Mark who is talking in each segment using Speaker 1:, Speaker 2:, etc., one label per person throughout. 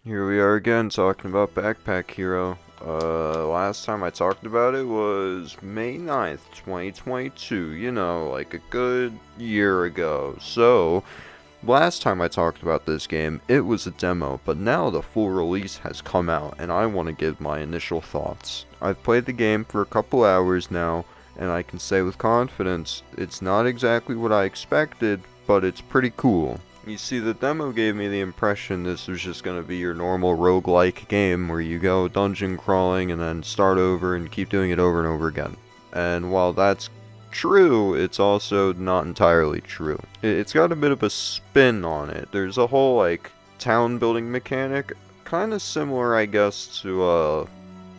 Speaker 1: Here we are again talking about Backpack Hero. Last time I talked about it was May 9th, 2022, like a good year ago. So, last time I talked about this game, it was a demo, but now the full release has come out, and I want to give my initial thoughts. I've played the game for a couple hours now, and I can say with confidence, it's not exactly what I expected, but it's pretty cool. You see, the demo gave me the impression this was just going to be your normal roguelike game where you go dungeon crawling and then start over and keep doing it over and over again. And while that's true, it's also not entirely true. It's got a bit of a spin on it. There's a whole, town building mechanic, kind of similar, I guess, to,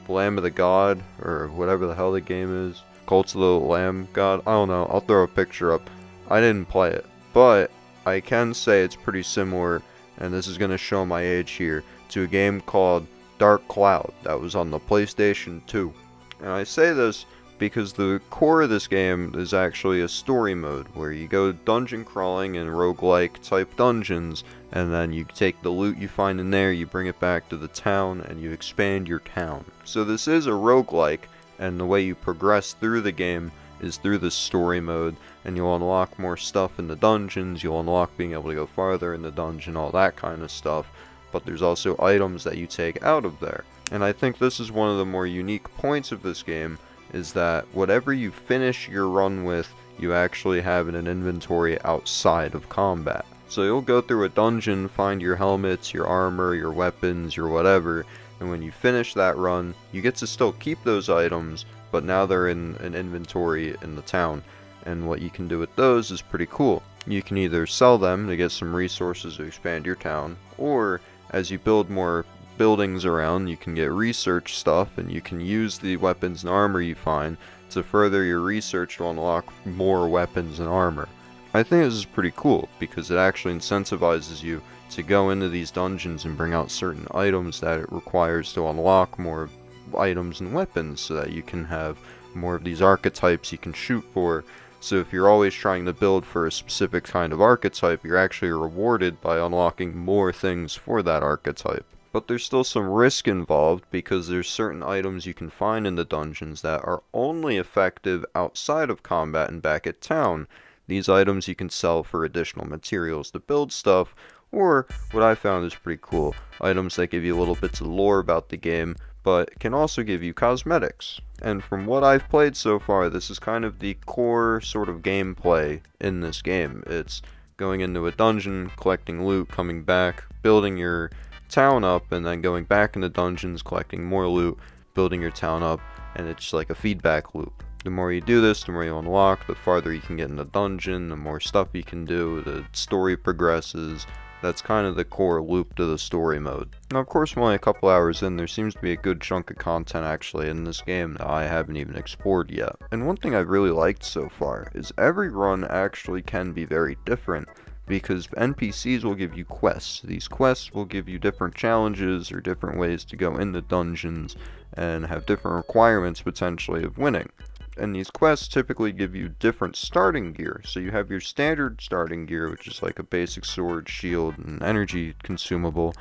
Speaker 1: Lamb of the God, or whatever the hell the game is. Cults of the Lamb God? I don't know. I'll throw a picture up. I didn't play it, but I can say it's pretty similar, and this is going to show my age here, to a game called Dark Cloud that was on the PlayStation 2. And I say this because the core of this game is actually a story mode where you go dungeon crawling in roguelike type dungeons, and then you take the loot you find in there, you bring it back to the town, and you expand your town. So this is a roguelike, and the way you progress through the game is through the story mode, and you'll unlock more stuff in the dungeons, you'll unlock being able to go farther in the dungeon, all that kind of stuff, but there's also items that you take out of there. And I think this is one of the more unique points of this game, is that whatever you finish your run with, you actually have in an inventory outside of combat. So you'll go through a dungeon, find your helmets, your armor, your weapons, your whatever, and when you finish that run, you get to still keep those items, but now they're in an inventory in the town, and what you can do with those is pretty cool. You can either sell them to get some resources to expand your town, or as you build more buildings around, you can get research stuff, and you can use the weapons and armor you find to further your research to unlock more weapons and armor. I think this is pretty cool, because it actually incentivizes you to go into these dungeons and bring out certain items that it requires to unlock more items and weapons, so that you can have more of these archetypes you can shoot for. So if you're always trying to build for a specific kind of archetype, you're actually rewarded by unlocking more things for that archetype. But there's still some risk involved, because there's certain items you can find in the dungeons that are only effective outside of combat and back at town. These items you can sell for additional materials to build stuff, or what I found is pretty cool, items that give you little bits of lore about the game, but can also give you cosmetics. And from what I've played so far, this is kind of the core sort of gameplay in this game. It's going into a dungeon, collecting loot, coming back, building your town up, and then going back into dungeons, collecting more loot, building your town up, and it's like a feedback loop. The more you do this, the more you unlock, the farther you can get in the dungeon, the more stuff you can do, the story progresses. That's kind of the core loop to the story mode. Now, of course, I'm only a couple hours in, there seems to be a good chunk of content actually in this game that I haven't even explored yet. And one thing I've really liked so far is every run actually can be very different, because NPCs will give you quests. These quests will give you different challenges or different ways to go into dungeons and have different requirements potentially of winning. And these quests typically give you different starting gear. So you have your standard starting gear, which is like a basic sword, shield, and energy consumable.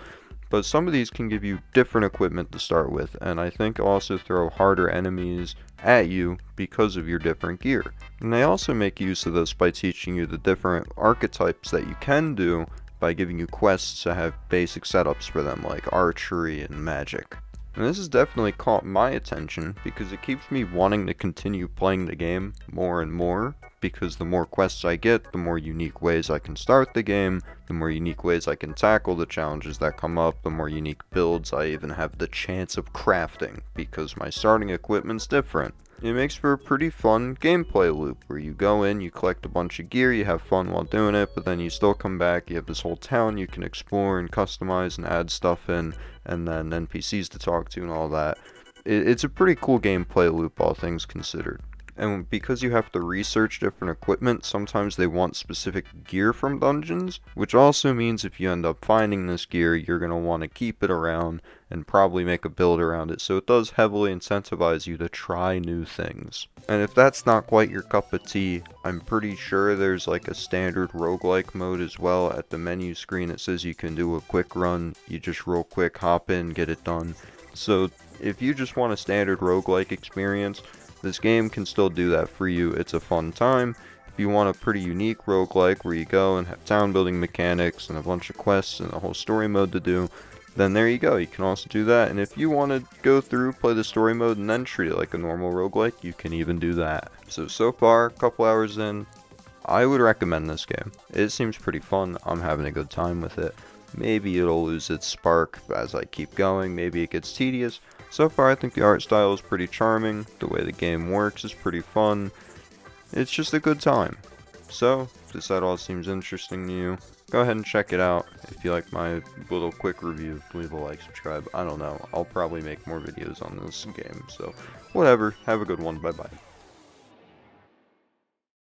Speaker 1: But some of these can give you different equipment to start with, and I think also throw harder enemies at you because of your different gear. And they also make use of this by teaching you the different archetypes that you can do by giving you quests to have basic setups for them, like archery and magic. And this has definitely caught my attention, because it keeps me wanting to continue playing the game more and more, because the more quests I get, the more unique ways I can start the game, the more unique ways I can tackle the challenges that come up, the more unique builds I even have the chance of crafting, because my starting equipment's different. It makes for a pretty fun gameplay loop, where you go in, you collect a bunch of gear, you have fun while doing it, but then you still come back, you have this whole town you can explore and customize and add stuff in, and then NPCs to talk to and all that. It's a pretty cool gameplay loop, all things considered. And because you have to research different equipment, sometimes they want specific gear from dungeons, which also means if you end up finding this gear, you're going to want to keep it around and probably make a build around it. So it does heavily incentivize you to try new things. And if that's not quite your cup of tea, I'm pretty sure there's like a standard roguelike mode as well. At the menu screen it says you can do a quick run. You just real quick hop in, get it done. So if you just want a standard roguelike experience, this game can still do that for you. It's a fun time. If you want a pretty unique roguelike where you go and have town building mechanics and a bunch of quests and a whole story mode to do, then there you go. You can also do that. And if you want to go through, play the story mode, and then treat it like a normal roguelike, you can even do that. So far, a couple hours in, I would recommend this game. It seems pretty fun. I'm having a good time with it. Maybe it'll lose its spark as I keep going. Maybe it gets tedious. So far, I think the art style is pretty charming. The way the game works is pretty fun. It's just a good time. So, if this at all seems interesting to you, go ahead and check it out. If you like my little quick review, leave a like, subscribe. I don't know. I'll probably make more videos on this game. So, whatever. Have a good one. Bye-bye.